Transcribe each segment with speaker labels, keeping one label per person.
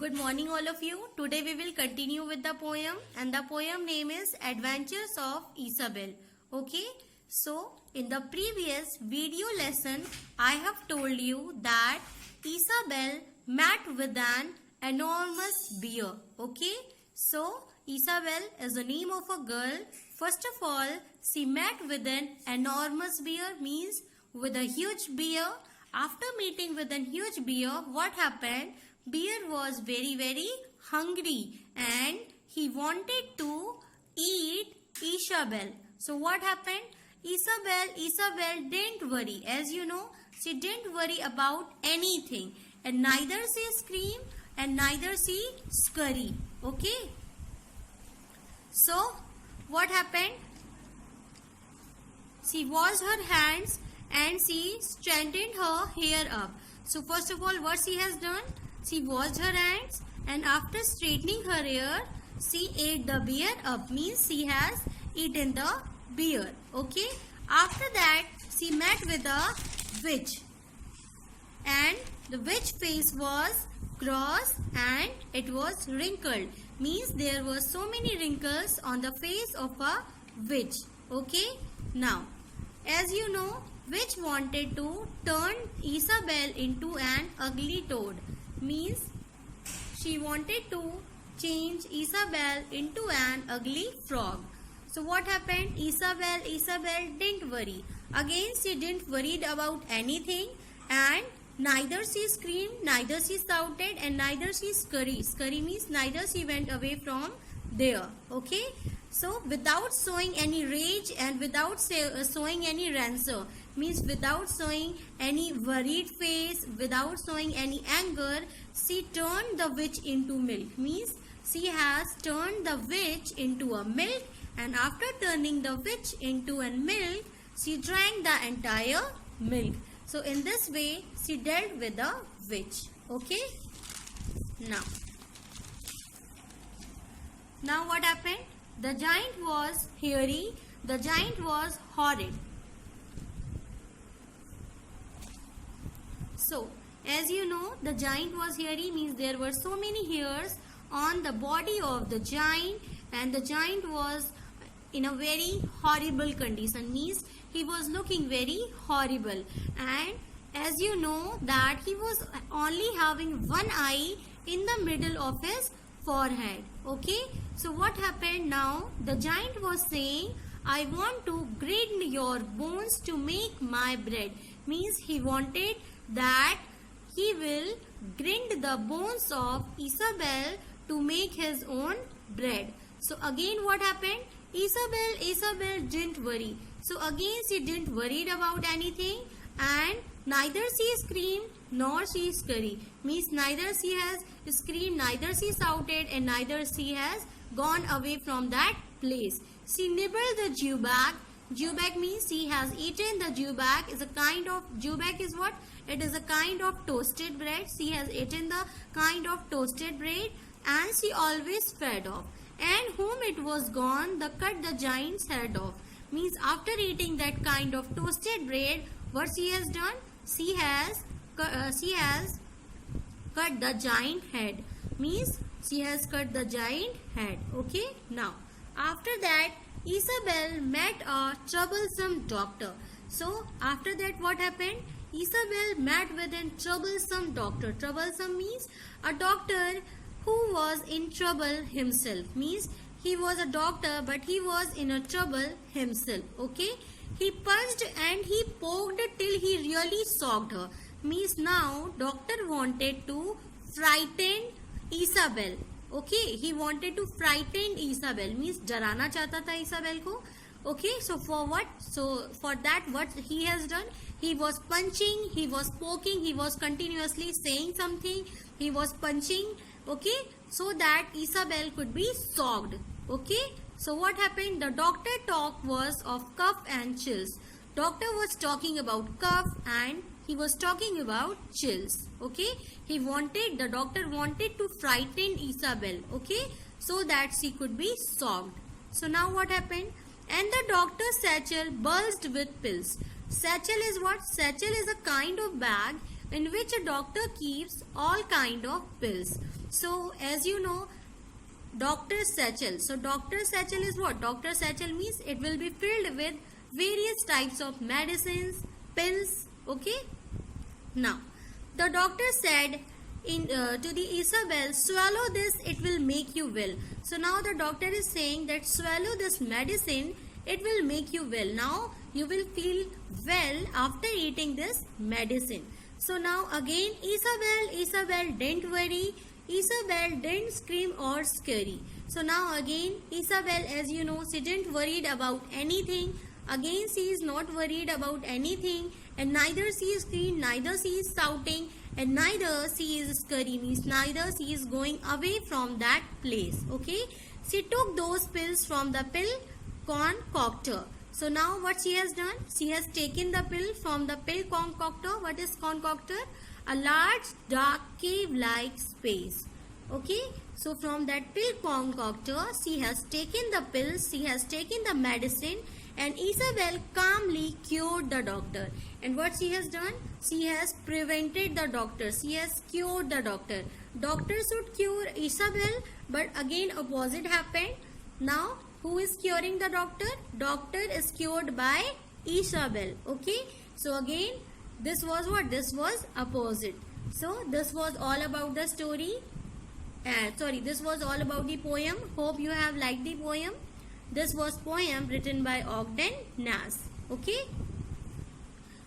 Speaker 1: Good morning all of you. Today we will continue with the poem and the poem name is Adventures of Isabel. Okay. So in the previous video lesson I have told you that Isabel met with an enormous bear. Okay. So Isabel is the name of a girl. First of all, she met with an enormous bear means with a huge bear. After meeting with a huge bear, what happened? Bear was very hungry and he wanted to eat Isabel. So what happened? Isabel didn't worry. As you know, she didn't worry about anything. And neither she screamed and neither she scurried. Okay. So what happened? She washed her hands and she straightened her hair up. So first of all, what she has done? She washed her hands and after straightening her hair, she ate the bear up. Means she has eaten the bear. Okay. After that, she met with a witch. And the witch face was cross and it was wrinkled. Means there were so many wrinkles on the face of a witch. Okay. Now, as you know, witch wanted to turn Isabel into an ugly toad. Means she wanted to change Isabel into an ugly frog. So what happened? Isabel didn't worry. Again, she didn't worry about anything and neither she screamed, neither she shouted and neither she scurried. Scurry means neither she went away from there. Okay. So without showing any rage and without showing any rancor, means without showing any worried face, without showing any anger, she turned the witch into milk. Means she has turned the witch into a milk and after turning the witch into a milk, she drank the entire milk. So in this way, she dealt with the witch. Okay. Now what happened? The giant was hairy. The giant was horrid. So, as you know, the giant was hairy means there were so many hairs on the body of the giant and the giant was in a very horrible condition. Means he was looking very horrible and as you know that he was only having one eye in the middle of his forehead. Okay. So what happened now? The giant was saying, I want to grind your bones to make my bread. Means he wanted that he will grind the bones of Isabel to make his own bread. So again what happened? Isabel didn't worry. So again she didn't worry about anything and neither she screamed nor she scurried. Means neither she has screamed, neither she shouted and neither she has gone away from that place. She nibbled the jewbag. Jewbag means she has eaten the jewbag. Is a kind of jewbag is what? It is a kind of toasted bread. She has eaten the kind of toasted bread and she always fed off. And whom it was gone, cut the giant's head off. Means after eating that kind of toasted bread, what she has done? She has cut the giant head. Means she has cut the giant head. Okay. Now, after that, Isabel met a troublesome doctor. So, after that, what happened? Isabel met with a troublesome doctor. Troublesome means a doctor who was in trouble himself. Means he was a doctor but he was in a trouble himself. Okay. He punched and he poked till he really shocked her. Means now doctor wanted to frighten Isabel. Okay. He wanted to frighten Isabel. Means डराना चाहता था Isabel को. Okay. So for what? So for that what he has done? He was punching, he was poking, he was continuously saying something. He was punching. Okay. So that Isabel could be shocked. Okay. So what happened? The doctor talk was of cough and chills. Doctor was talking about cough and he was talking about chills. Okay. The doctor wanted to frighten Isabel. Okay. So that she could be shocked. So now what happened? And the doctor's satchel bulged with pills. Satchel is what? Satchel is a kind of bag in which a doctor keeps all kind of pills. So as you know, Dr. Satchel. So Dr. Satchel is what? Dr. Satchel means it will be filled with various types of medicines, pills. Okay. Now, the doctor said to the Isabel, swallow this, it will make you well. So now the doctor is saying that swallow this medicine, it will make you well. Now you will feel well after eating this medicine. So now again Isabel didn't worry. Isabel didn't scream or scurry. So now again Isabel, as you know, she didn't worried about anything. Again she is not worried about anything, and neither she is screaming, neither she is shouting, and neither she is scurry, means neither she is going away from that place. Okay, she took those pills from the pill concoctor. So now what she has done, she has taken the pill from the pill concoctor. What is concoctor? A large dark cave like space. Okay, so from that pill concoctor she has taken the pills, she has taken the medicine, and Isabel calmly cured the doctor. And what she has done, she has prevented the doctor, she has cured the doctor. Doctor should cure Isabel, but again opposite happened. Now who is curing the doctor? Doctor is cured by Isabel. Okay, so again this was what? This was opposite. So this was all about the story. This was all about the poem. Hope you have liked the poem. This was poem written by Ogden Nash. Okay.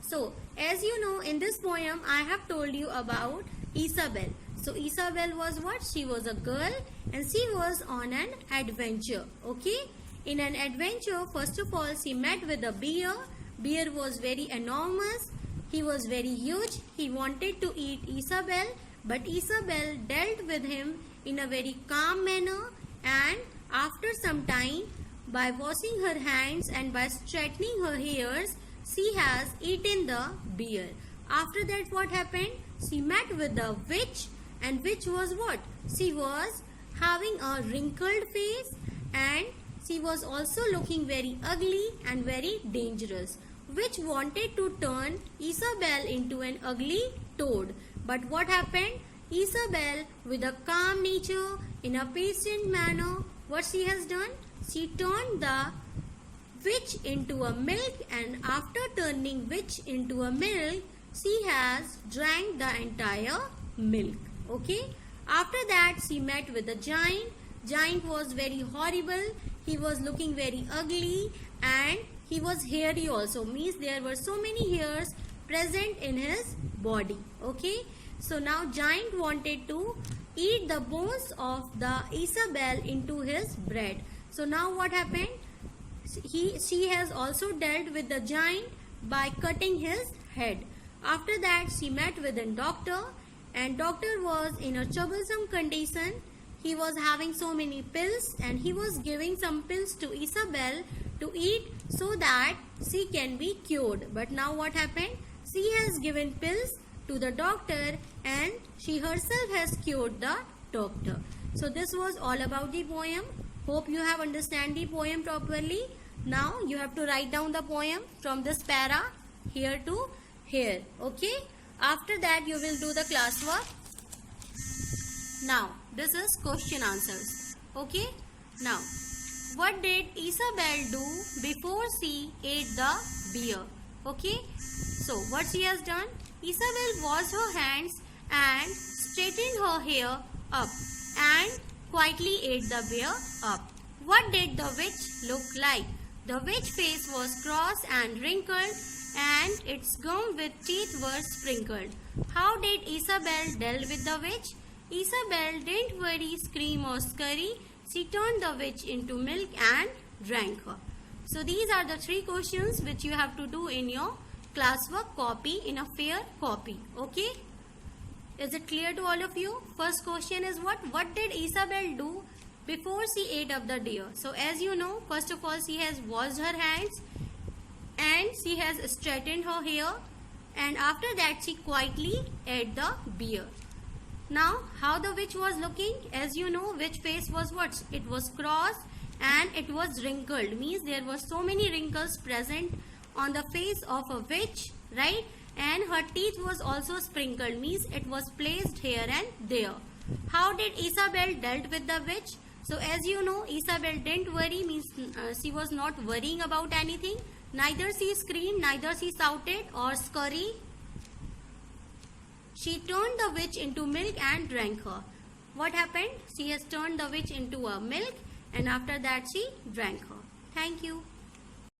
Speaker 1: So as you know, in this poem I have told you about Isabel. So Isabel was what? She was a girl and she was on an adventure. Okay. In an adventure, first of all, she met with a bear. Bear was very enormous. He was very huge. He wanted to eat Isabel, but Isabel dealt with him in a very calm manner, and after some time, by washing her hands and by straightening her hairs, she has eaten the bear. After that, what happened? She met with the witch, and witch was what? She was having a wrinkled face, and she was also looking very ugly and very dangerous. Witch wanted to turn Isabel into an ugly toad. But what happened? Isabel, with a calm nature, in a patient manner, what she has done? She turned the witch into a milk, and after turning witch into a milk, she has drank the entire milk. Okay. After that, she met with a giant. Giant was very horrible. He was looking very ugly, and he was hairy also, means there were so many hairs present in his body. Okay, so now giant wanted to eat the bones of the Isabel into his bread. So now what happened? She has also dealt with the giant by cutting his head. After that, she met with a doctor, and doctor was in a troublesome condition. He was having so many pills, and he was giving some pills to Isabel to eat so that she can be cured. But now what happened? She has given pills to the doctor, and she herself has cured the doctor. So this was all about the poem. Hope you have understand the poem properly. Now you have to write down the poem from this para here to here. Okay. After that you will do the classwork. Now this is question answers. Okay. Now what did Isabel do before she ate the beer? Okay. So what she has done? Isabel washed her hands and straightened her hair up and quietly ate the beer up. What did the witch look like? The witch face was cross and wrinkled, and its gum with teeth were sprinkled. How did Isabel deal with the witch? Isabel didn't worry, scream or scurry. She turned the witch into milk and drank her. So these are the 3 questions which you have to do in your classwork copy, in a fair copy. Okay? Is it clear to all of you? First question is what? What did Isabel do before she ate up the deer? So as you know, first of all, she has washed her hands and she has straightened her hair, and after that she quietly ate the beer. Now how the witch was looking? As you know, witch face was what? It was cross and it was wrinkled, means there were so many wrinkles present on the face of a witch, right? and her teeth was also sprinkled, means it was placed here and there. How did Isabel dealt with the witch? So as you know, Isabel didn't worry, means she was not worrying about anything. Neither she screamed, neither she shouted or scurried. She turned the witch into milk and drank her. What happened? She has turned the witch into a milk, and after that she drank her. Thank you.